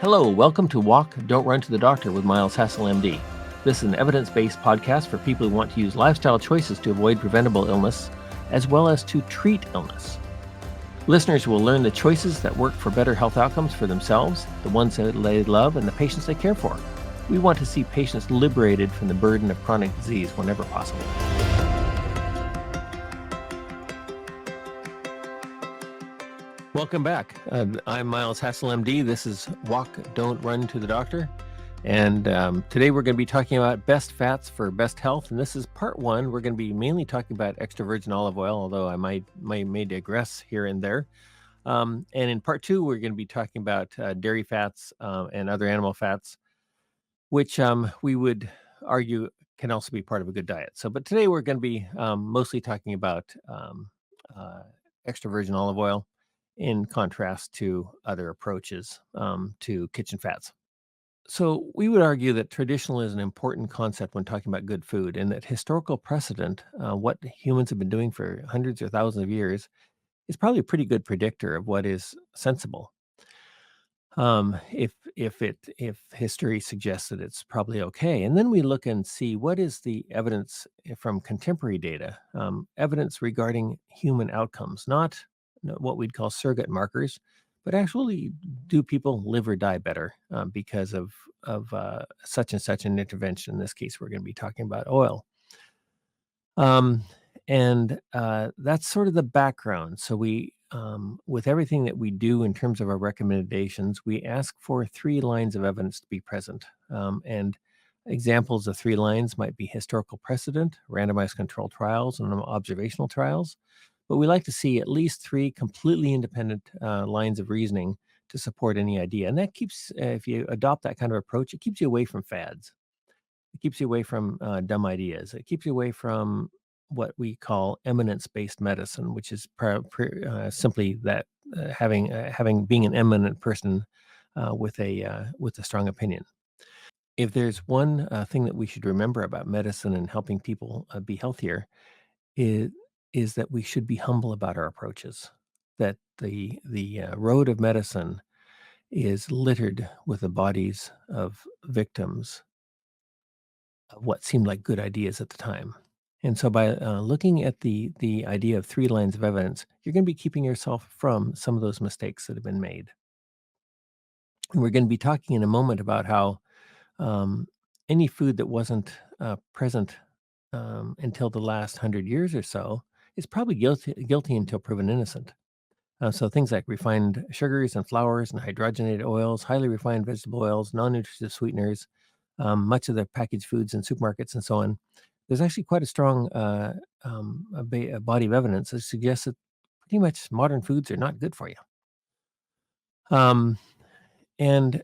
Hello, welcome to Walk, Don't Run to the Doctor with Miles Hassel, MD. This is an evidence-based podcast for people who want to use lifestyle choices to avoid preventable illness, as well as to treat illness. Listeners will learn the choices that work for better health outcomes for themselves, the ones that they love, and the patients they care for. We want to see patients liberated from the burden of chronic disease whenever possible. Welcome back. I'm Miles Hassel, MD. This is Walk, Don't Run to the Doctor. And today we're going to be talking about best fats for best health. And this is part one. We're going to be mainly talking about extra virgin olive oil, although I may digress here and there. And in part two, we're going to be talking about dairy fats and other animal fats, which we would argue can also be part of a good diet. But today we're going to be mostly talking about extra virgin olive oil, in contrast to other approaches to kitchen fats. So we would argue that traditional is an important concept when talking about good food, and that historical precedent, what humans have been doing for hundreds or thousands of years, is probably a pretty good predictor of what is sensible. If history suggests that it's probably okay, and then we look and see what is the evidence from contemporary data, evidence regarding human outcomes, not what we'd call surrogate markers, but actually, do people live or die better because of such and such an intervention? In this case, we're going to be talking about oil. And that's sort of the background. So we, with everything that we do in terms of our recommendations, we ask for 3 lines of evidence to be present. And examples of 3 lines might be historical precedent, randomized controlled trials, and observational trials. But we like to see at least 3 completely independent lines of reasoning to support any idea. And that keeps, if you adopt that kind of approach, it keeps you away from fads. It keeps you away from dumb ideas. It keeps you away from what we call eminence-based medicine, which is simply that being an eminent person with a strong opinion. If there's one thing that we should remember about medicine and helping people be healthier, is that we should be humble about our approaches. That the road of medicine is littered with the bodies of victims of what seemed like good ideas at the time. And so by looking at the idea of 3 lines of evidence, you're going to be keeping yourself from some of those mistakes that have been made. And we're going to be talking in a moment about how any food that wasn't present until the last 100 years or so is probably guilty until proven innocent. So things like refined sugars and flours and hydrogenated oils, highly refined vegetable oils, non-nutritive sweeteners, much of the packaged foods in supermarkets and so on. There's actually quite a strong a body of evidence that suggests that pretty much modern foods are not good for you. And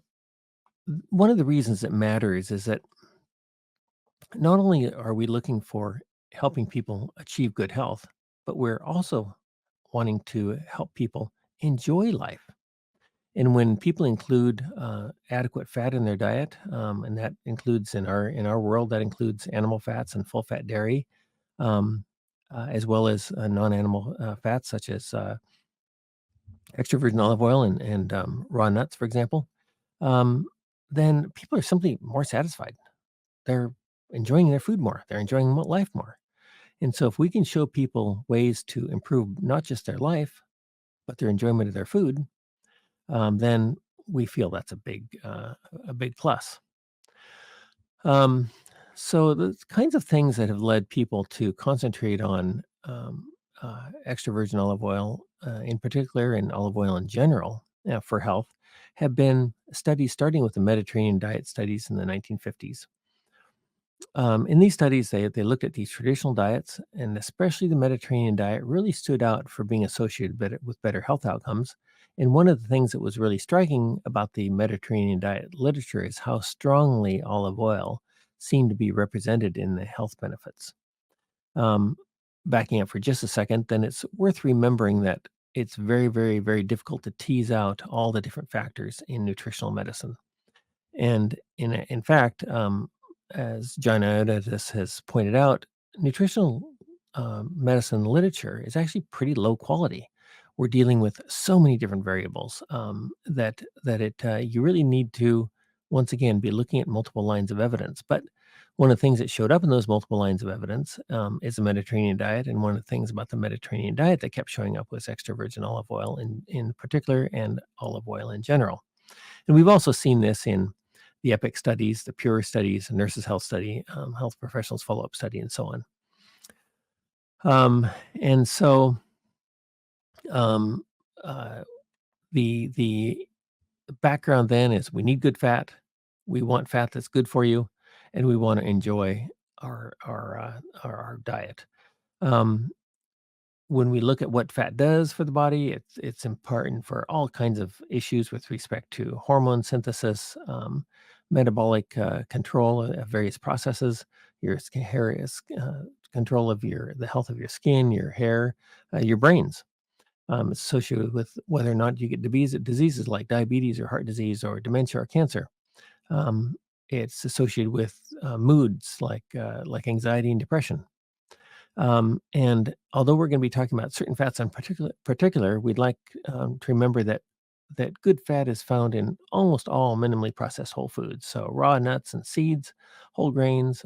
one of the reasons it matters is that not only are we looking for helping people achieve good health, but we're also wanting to help people enjoy life. And when people include adequate fat in their diet, and that includes in our world, that includes animal fats and full fat dairy, as well as non-animal fats such as extra virgin olive oil and raw nuts, for example, then people are simply more satisfied. They're enjoying their food more. They're enjoying life more. And so if we can show people ways to improve not just their life, but their enjoyment of their food, then we feel that's a big plus. So the kinds of things that have led people to concentrate on extra virgin olive oil in particular, and olive oil in general for health, have been studies starting with the Mediterranean diet studies in the 1950s. In these studies, they looked at these traditional diets, and especially the Mediterranean diet really stood out for being associated with better health outcomes. And one of the things that was really striking about the Mediterranean diet literature is how strongly olive oil seemed to be represented in the health benefits. Backing up for just a second, then it's worth remembering that it's very, very, very difficult to tease out all the different factors in nutritional medicine. And in fact, as John Ioannidis has pointed out, nutritional medicine literature is actually pretty low quality. we're dealing with so many different variables you really need to, once again, be looking at multiple lines of evidence. But one of the things that showed up in those multiple lines of evidence is the Mediterranean diet, and one of the things about the Mediterranean diet that kept showing up was extra virgin olive oil in particular, and olive oil in general. And we've also seen this in the EPIC studies, the PURE studies, Nurses Health Study, Health Professionals Follow-up Study, and so on. And so um, uh, the background then is we need good fat, we want fat that's good for you, and we want to enjoy our diet. Um, when we look at what fat does for the body, it's important for all kinds of issues with respect to hormone synthesis, metabolic control of various processes, your hair is control of the health of your skin, your hair, your brains. It's associated with whether or not you get diseases like diabetes or heart disease or dementia or cancer. Um, it's associated with moods like anxiety and depression. And although we're going to be talking about certain fats in particular, we'd like to remember that good fat is found in almost all minimally processed whole foods. So raw nuts and seeds, whole grains,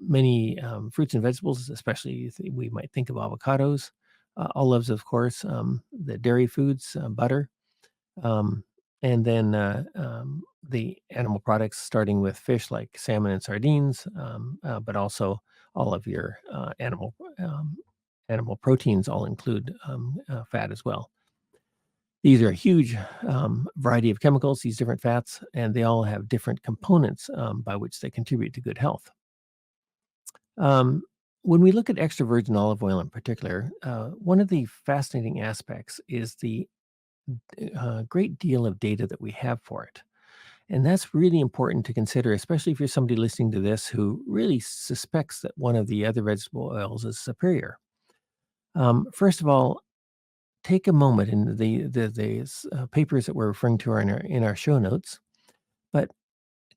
many fruits and vegetables, especially we might think of avocados, olives, of course, the dairy foods, butter, um, and then the animal products, starting with fish like salmon and sardines, but also all of your animal proteins all include fat as well. These are a huge variety of chemicals, these different fats, and they all have different components by which they contribute to good health. Um, when we look at extra virgin olive oil in particular, one of the fascinating aspects is the great deal of data that we have for it. And that's really important to consider, especially if you're somebody listening to this who really suspects that one of the other vegetable oils is superior. First of all, take a moment, and the papers that we're referring to are in our show notes, but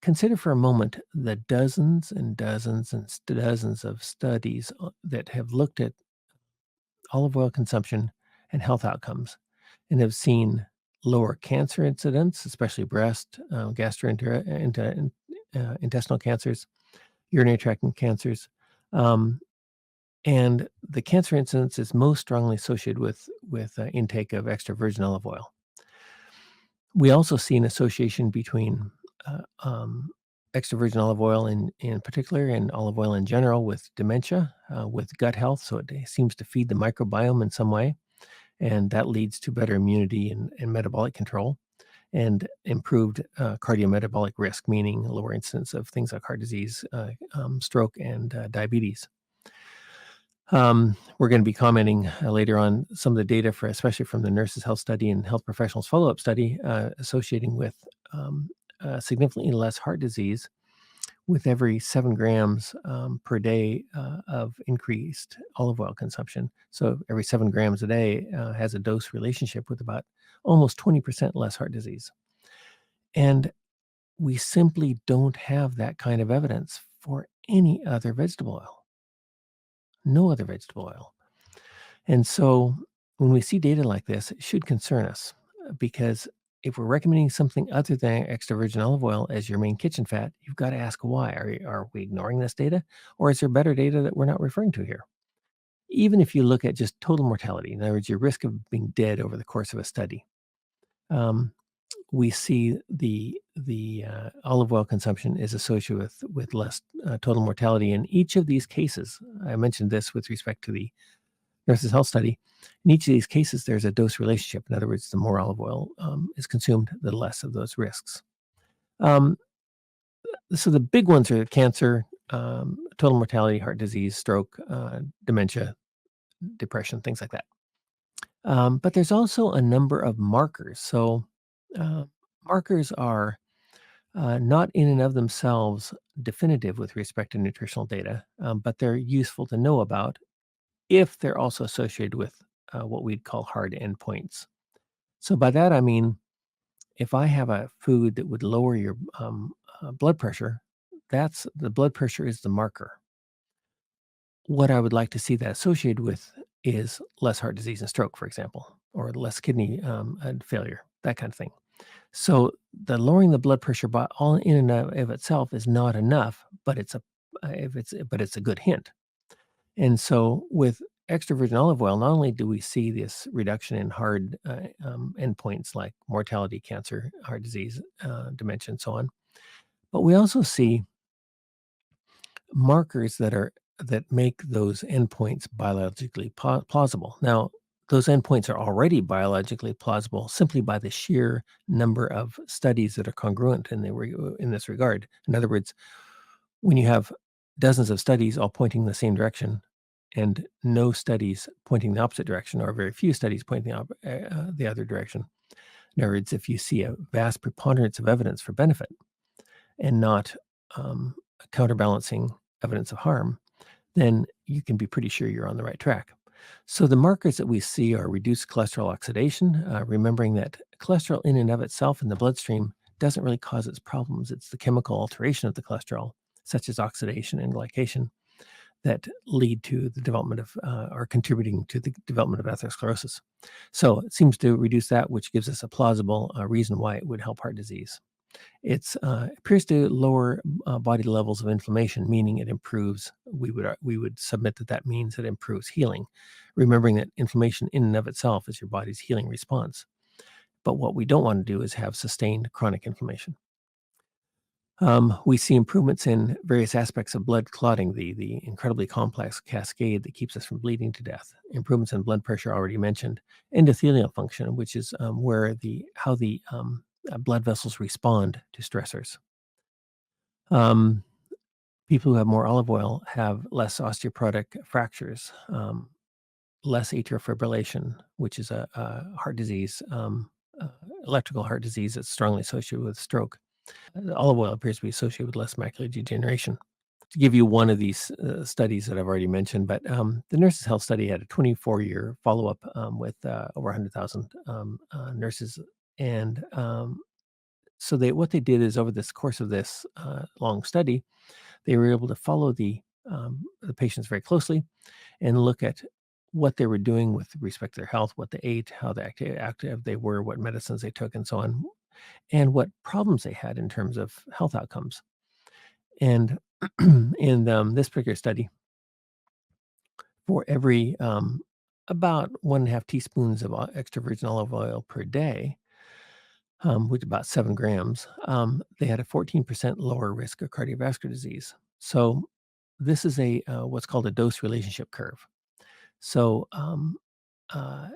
consider for a moment the dozens and dozens and dozens of studies that have looked at olive oil consumption and health outcomes and have seen lower cancer incidence, especially breast, gastrointestinal cancers, urinary tract cancers. Um, and the cancer incidence is most strongly associated with intake of extra virgin olive oil. We also see an association between uh, um, extra virgin olive oil in particular, and olive oil in general, with dementia, with gut health. So it seems to feed the microbiome in some way, and that leads to better immunity and metabolic control, and improved cardiometabolic risk, meaning lower incidence of things like heart disease, stroke, and diabetes. We're going to be commenting later on some of the data especially from the Nurses Health Study and Health Professionals Follow-up Study, associating with significantly less heart disease with every 7 grams per day of increased olive oil consumption. So every 7 grams a day has a dose relationship with about almost 20% less heart disease. And we simply don't have that kind of evidence for any other vegetable oil. No other vegetable oil. And so when we see data like this, it should concern us, because if we're recommending something other than extra virgin olive oil as your main kitchen fat, you've got to ask why. Are we ignoring this data, or is there better data that we're not referring to here? Even if you look at just total mortality, in other words, your risk of being dead over the course of a study, um, we see the olive oil consumption is associated with less total mortality in each of these cases. I mentioned this with respect to the Nurses Health Study. In each of these cases, there's a dose relationship. In other words, the more olive oil is consumed, the less of those risks. Um, so the big ones are cancer, total mortality, heart disease, stroke, dementia, depression, things like that. But there's also a number of markers. So uh, markers are not in and of themselves definitive with respect to nutritional data, but they're useful to know about if they're also associated with what we'd call hard endpoints. So by that I mean, if I have a food that would lower your blood pressure, that's the blood pressure is the marker. What I would like to see that associated with is less heart disease and stroke, for example, or less kidney failure, that kind of thing. So the lowering the blood pressure by all in and of itself is not enough, but it's a good hint. And so with extra virgin olive oil, not only do we see this reduction in hard endpoints like mortality, cancer, heart disease, dementia, and so on, but we also see markers that make those endpoints biologically plausible. Now, those endpoints are already biologically plausible simply by the sheer number of studies that are congruent in this regard. In other words, when you have dozens of studies all pointing the same direction and no studies pointing the opposite direction, or very few studies pointing the other direction. In other words, if you see a vast preponderance of evidence for benefit and not counterbalancing evidence of harm, then you can be pretty sure you're on the right track. So the markers that we see are reduced cholesterol oxidation, remembering that cholesterol in and of itself in the bloodstream doesn't really cause its problems. It's the chemical alteration of the cholesterol, such as oxidation and glycation, that lead to the development of or contributing to the development of atherosclerosis. So it seems to reduce that, which gives us a plausible reason why it would help heart disease. It appears to lower body levels of inflammation, meaning it improves. We would submit that that means it improves healing, remembering that inflammation in and of itself is your body's healing response. But what we don't want to do is have sustained chronic inflammation. We see improvements in various aspects of blood clotting, the incredibly complex cascade that keeps us from bleeding to death. Improvements in blood pressure already mentioned. Endothelial function, which is where the how the blood vessels respond to stressors. Um, People who have more olive oil have less osteoporotic fractures, less atrial fibrillation, which is a heart disease, electrical heart disease that's strongly associated with stroke. Olive oil appears to be associated with less macular degeneration. To give you one of these studies that I've already mentioned, but the Nurses' Health Study had a 24-year follow-up with over 100,000 nurses, and so what they did is over this course of this long study, they were able to follow the patients very closely and look at what they were doing with respect to their health, what they ate, how active they were, what medicines they took, and so on, and what problems they had in terms of health outcomes. And in this particular study, for every about 1.5 teaspoons of extra virgin olive oil per day, which is about 7 grams, they had a 14% lower risk of cardiovascular disease. So this is a what's called a dose relationship curve. So uh,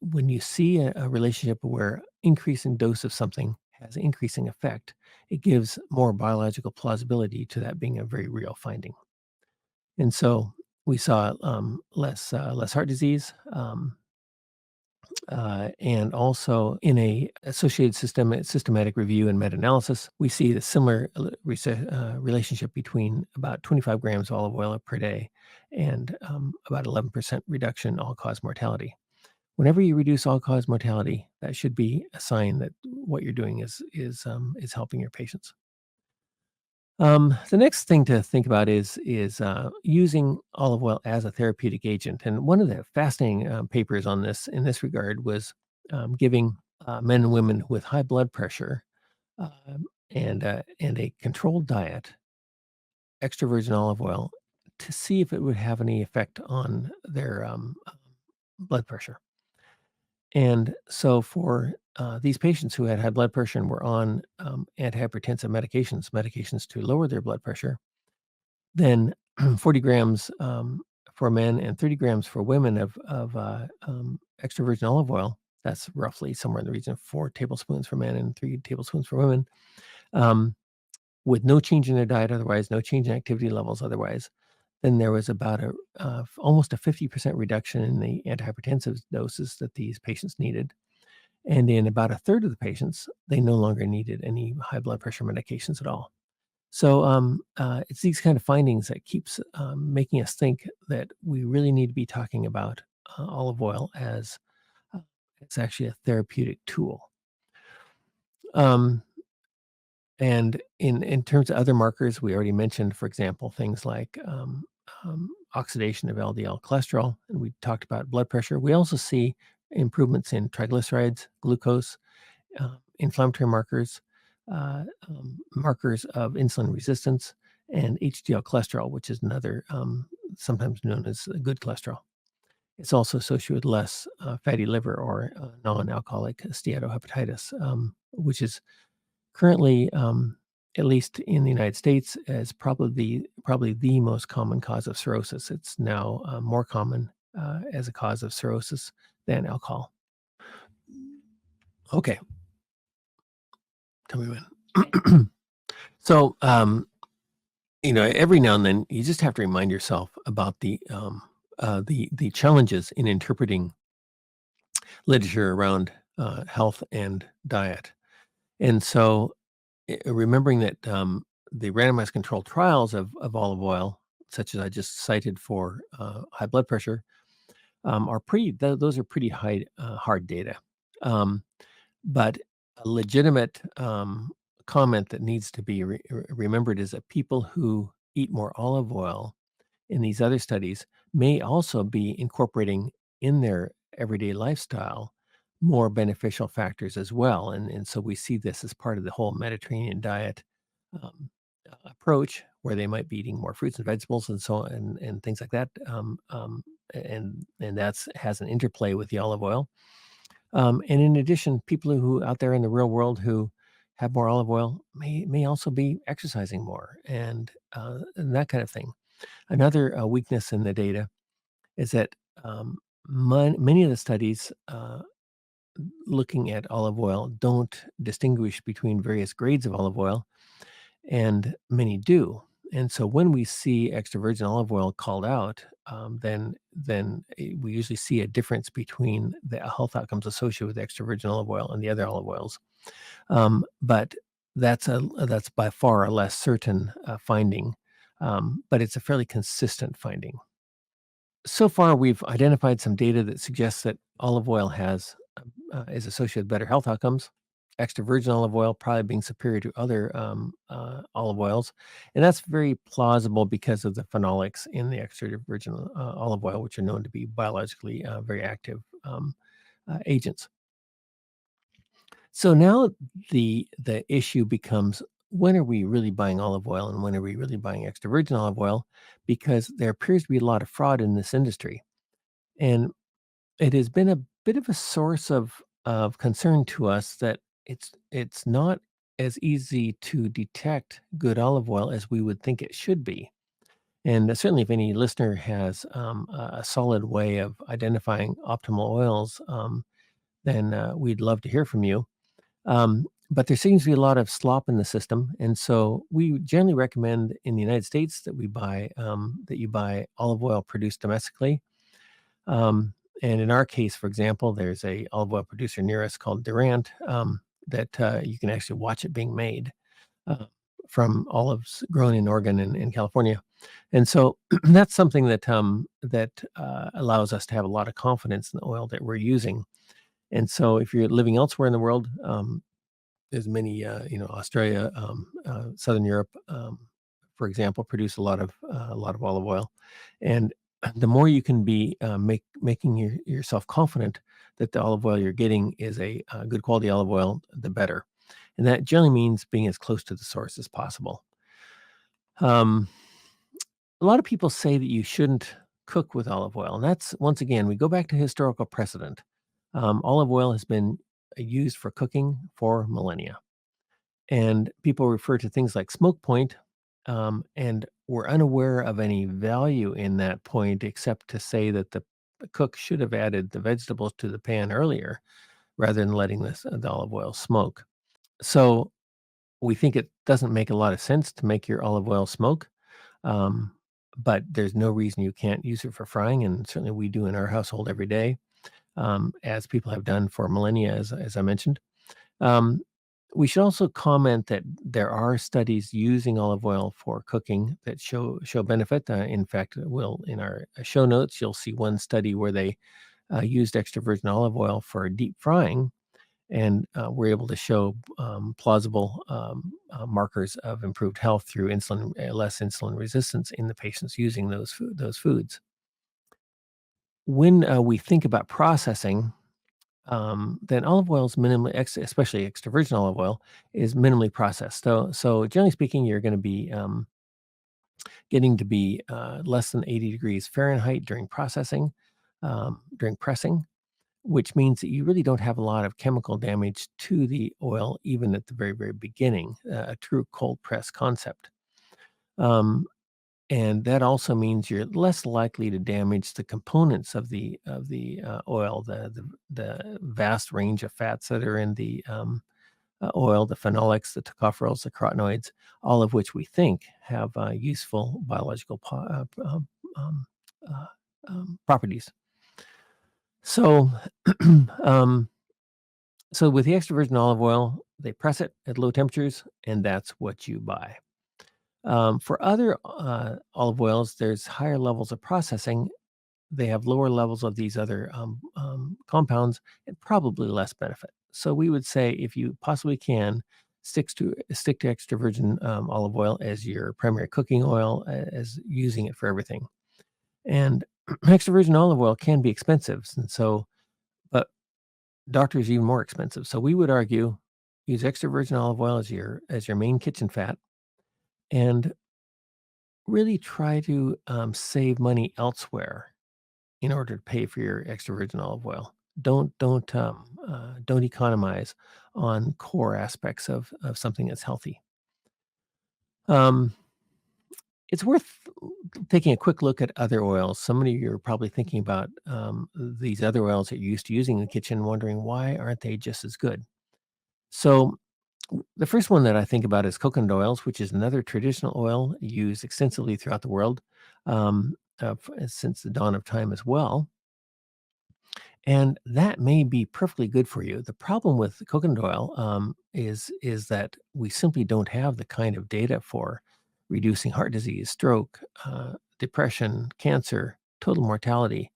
when you see a relationship where increasing dose of something has increasing effect, it gives more biological plausibility to that being a very real finding. And so we saw less heart disease, and also in a associated systematic review and meta-analysis, we see the similar relationship between about 25 grams of olive oil per day and about 11% reduction in all-cause mortality. Whenever you reduce all-cause mortality, that should be a sign that what you're doing is helping your patients. The next thing to think about is using olive oil as a therapeutic agent. And one of the fascinating papers on this in this regard was giving men and women with high blood pressure and a controlled diet extra virgin olive oil to see if it would have any effect on their blood pressure. And so for these patients who had high blood pressure and were on antihypertensive medications to lower their blood pressure, then 40 grams for men and 30 grams for women of extra virgin olive oil. That's roughly somewhere in the region of 4 tablespoons for men and 3 tablespoons for women, um, with no change in their diet otherwise, no change in activity levels otherwise. Then there was about almost a 50% reduction in the antihypertensive doses that these patients needed. And in about a third of the patients, they no longer needed any high blood pressure medications at all. So it's these kind of findings that keeps making us think that we really need to be talking about olive oil as it's actually a therapeutic tool. Um, and in terms of other markers, we already mentioned, for example, things like oxidation of LDL cholesterol, and we talked about blood pressure. We also see improvements in triglycerides, glucose, inflammatory markers, markers of insulin resistance, and HDL cholesterol, which is another sometimes known as good cholesterol. It's also associated with less fatty liver or non-alcoholic steatohepatitis, which is currently, at least in the United States, is probably the most common cause of cirrhosis. It's now more common as a cause of cirrhosis than alcohol. Okay, tell me when. So, every now and then you just have to remind yourself about the challenges in interpreting literature around health and diet. And so, remembering that the randomized controlled trials of olive oil, such as I just cited for high blood pressure, are those are pretty hard data. Um, but a legitimate comment that needs to be remembered is that people who eat more olive oil in these other studies may also be incorporating in their everyday lifestyle more beneficial factors as well. And so we see this as part of the whole Mediterranean diet approach, where they might be eating more fruits and vegetables and so on and things like that. And that's has an interplay with the olive oil. And in addition, people who out there in the real world who have more olive oil may also be exercising more and that kind of thing. Another weakness in the data is that many of the studies looking at olive oil don't distinguish between various grades of olive oil, and many do. And so when we see extra virgin olive oil called out, then we usually see a difference between the health outcomes associated with extra virgin olive oil and the other olive oils. But that's by far a less certain finding, but it's a fairly consistent finding. So far, we've identified some data that suggests that olive oil is associated with better health outcomes. Extra virgin olive oil probably being superior to other olive oils, and that's very plausible because of the phenolics in the extra virgin olive oil, which are known to be biologically very active agents. So now the issue becomes, when are we really buying olive oil and when are we really buying extra virgin olive oil? Because there appears to be a lot of fraud in this industry. And it has been a bit of a source of concern to us that it's not as easy to detect good olive oil as we would think it should be. And certainly, if any listener has a solid way of identifying optimal oils, then we'd love to hear from you. But there seems to be a lot of slop in the system, and so we generally recommend in the United States that you buy olive oil produced domestically. And in our case, for example, there's a olive oil producer near us called Durant, that you can actually watch it being made uh, from olives grown in Oregon and California. And so that's something that allows us to have a lot of confidence in the oil that we're using. And so if you're living elsewhere in the world, there's many, Australia, Southern Europe, for example, produce a lot of olive oil, and the more you can be making yourself confident that the olive oil you're getting is a good quality olive oil, the better, and that generally means being as close to the source as possible. Um, a lot of people say that you shouldn't cook with olive oil, and that's, once again, we go back to historical precedent. Olive oil has been used for cooking for millennia. And people refer to things like smoke point, and we're unaware of any value in that point, except to say that the cook should have added the vegetables to the pan earlier rather than letting the olive oil smoke. So we think it doesn't make a lot of sense to make your olive oil smoke, um, but there's no reason you can't use it for frying, and certainly we do in our household every day, as people have done for millennia, as I mentioned. Um, we should also comment that there are studies using olive oil for cooking that show benefit. In fact, will in our show notes, you'll see one study where they used extra virgin olive oil for deep frying, and we're able to show plausible markers of improved health through less insulin resistance in the patients using those foods. When we think about processing, then olive oil is especially extra virgin olive oil, is minimally processed. So generally speaking, you're going to be getting to be less than 80 degrees Fahrenheit during processing, during pressing, which means that you really don't have a lot of chemical damage to the oil, even at the very, very beginning, a true cold press concept. Um, and that also means you're less likely to damage the components of the oil, the vast range of fats that are in the oil, the phenolics, the tocopherols, the carotenoids, all of which we think have useful biological um, uh, properties. So, um, so with the extra virgin olive oil, they press it at low temperatures, and that's what you buy. For other olive oils, there's higher levels of processing. They have lower levels of these other compounds and probably less benefit. So we would say, if you possibly can, stick to extra virgin olive oil as your primary cooking oil, as using it for everything. And extra virgin olive oil can be expensive, and so, but doctor is even more expensive. So we would argue, use extra virgin olive oil as your main kitchen fat, and really try to save money elsewhere in order to pay for your extra virgin olive oil. Don't economize on core aspects of something that's healthy. Um, it's worth taking a quick look at other oils. Some of you are probably thinking about these other oils that you're used to using in the kitchen, wondering why aren't they just as good. So the first one that I think about is coconut oils, which is another traditional oil used extensively throughout the world since the dawn of time as well. And that may be perfectly good for you. The problem with coconut oil is that we simply don't have the kind of data for reducing heart disease, stroke, depression, cancer, total mortality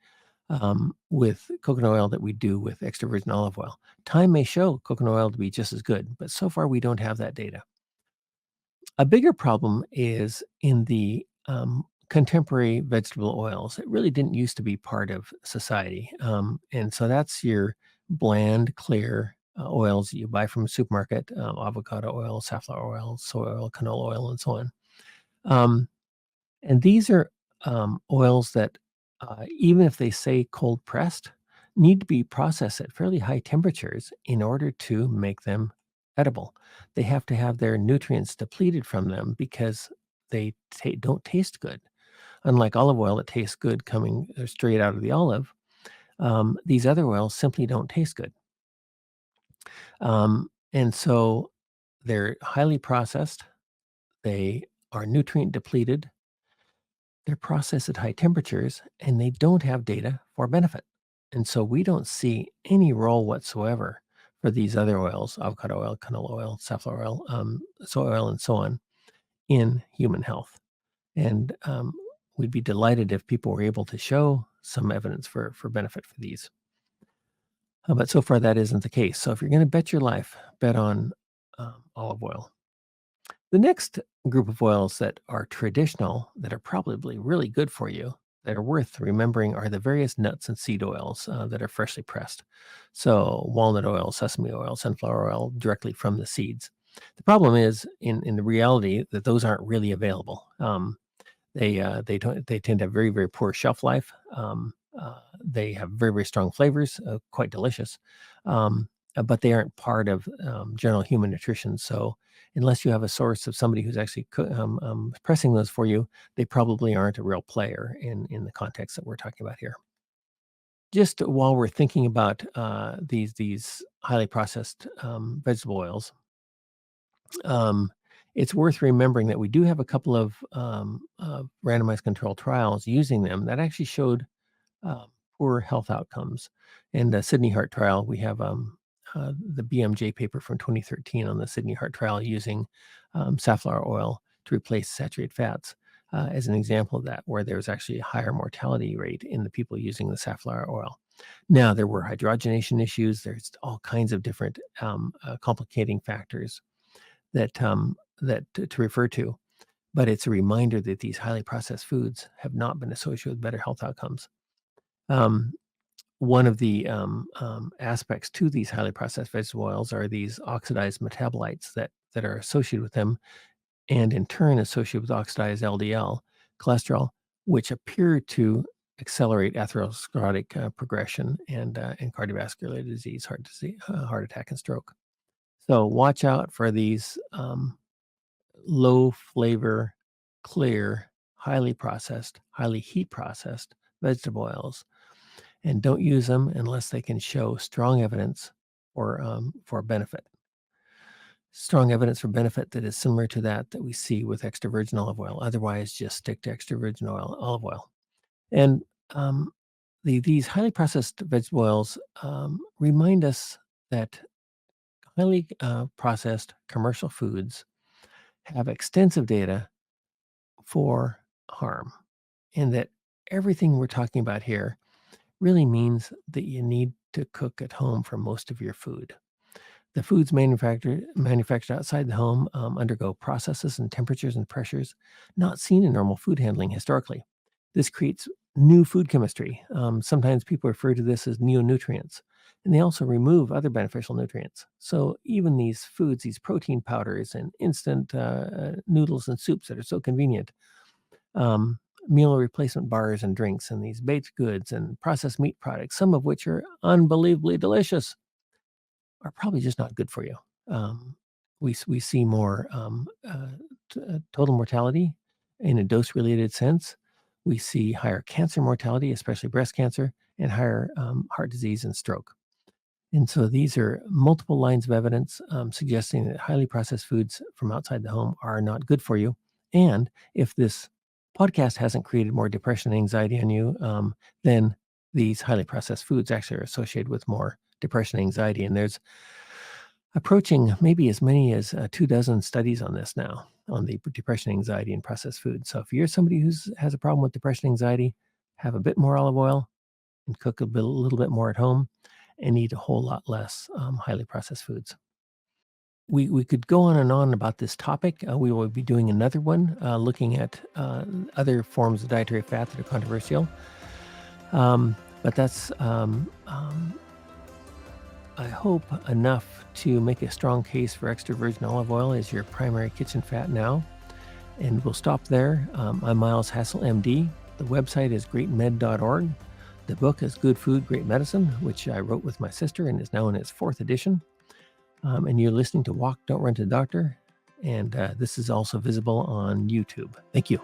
with coconut oil that we do with extra virgin olive oil. Time may show coconut oil to be just as good, but so far we don't have that data. A bigger problem is in the contemporary vegetable oils that really didn't used to be part of society. And so that's your bland, clear oils that you buy from a supermarket, avocado oil, safflower oil, soy oil, canola oil, and so on. Um, and these are oils that, even if they say cold pressed, need to be processed at fairly high temperatures in order to make them edible. They have to have their nutrients depleted from them because they don't taste good. Unlike olive oil that tastes good coming straight out of the olive, these other oils simply don't taste good. And so they're highly processed, they are nutrient depleted, they're processed at high temperatures, and they don't have data for benefit. And so we don't see any role whatsoever for these other oils, avocado oil, canola oil, safflower oil, soy oil, and so on, in human health. And we'd be delighted if people were able to show some evidence for benefit for these. But so far, that isn't the case. So if you're going to bet your life, bet on olive oil. The next group of oils that are traditional, that are probably really good for you, that are worth remembering, are the various nuts and seed oils that are freshly pressed. So walnut oil, sesame oil, sunflower oil, directly from the seeds. The problem is, in the reality, that those aren't really available. They tend to have very, very poor shelf life. They have very, very strong flavors, quite delicious, but they aren't part of general human nutrition. So unless you have a source of somebody who's actually pressing those for you, they probably aren't a real player in the context that we're talking about here. Just while we're thinking about these highly processed vegetable oils, um, it's worth remembering that we do have a couple of randomized control trials using them that actually showed um, poor health outcomes. In the Sydney Heart Trial, we have the BMJ paper from 2013 on the Sydney Heart Trial using safflower oil to replace saturated fats as an example of that, where there's actually a higher mortality rate in the people using the safflower oil. Now, there were hydrogenation issues. There's all kinds of different complicating factors to refer to. But it's a reminder that these highly processed foods have not been associated with better health outcomes. Um, One of the aspects to these highly processed vegetable oils are these oxidized metabolites that are associated with them, and in turn associated with oxidized LDL cholesterol, which appear to accelerate atherosclerotic progression and cardiovascular disease, heart attack, and stroke. So watch out for these low flavor, clear, highly processed, highly heat processed vegetable oils, and don't use them unless they can show strong evidence for benefit. Strong evidence for benefit that is similar to that we see with extra virgin olive oil. Otherwise, just stick to extra virgin olive oil. And um, these highly processed vegetable oils remind us that highly processed commercial foods have extensive data for harm, and that everything we're talking about here really means that you need to cook at home for most of your food. The foods manufactured outside the home undergo processes and temperatures and pressures not seen in normal food handling historically. This creates new food chemistry. Sometimes people refer to this as neonutrients, and they also remove other beneficial nutrients. So even these foods, these protein powders and instant noodles and soups that are so convenient, um, meal replacement bars and drinks, and these baked goods and processed meat products, some of which are unbelievably delicious, are probably just not good for you. Um, we see more total mortality in a dose related sense. We see higher cancer mortality, especially breast cancer, and higher heart disease and stroke. And so these are multiple lines of evidence suggesting that highly processed foods from outside the home are not good for you. And if this podcast hasn't created more depression and anxiety on you, then these highly processed foods actually are associated with more depression and anxiety. And there's approaching maybe as many as 24 studies on this now, on the depression, anxiety, and processed food. So if you're somebody who has a problem with depression, anxiety, have a bit more olive oil and cook a little bit more at home, and eat a whole lot less highly processed foods. We could go on and on about this topic. We will be doing another one looking at other forms of dietary fat that are controversial. But that's, I hope, enough to make a strong case for extra virgin olive oil as your primary kitchen fat now. And we'll stop there. I'm Miles Hassel, MD. The website is greatmed.org. The book is Good Food, Great Medicine, which I wrote with my sister and is now in its 4th edition. And you're listening to Walk, Don't Run to the Doctor. And this is also visible on YouTube. Thank you.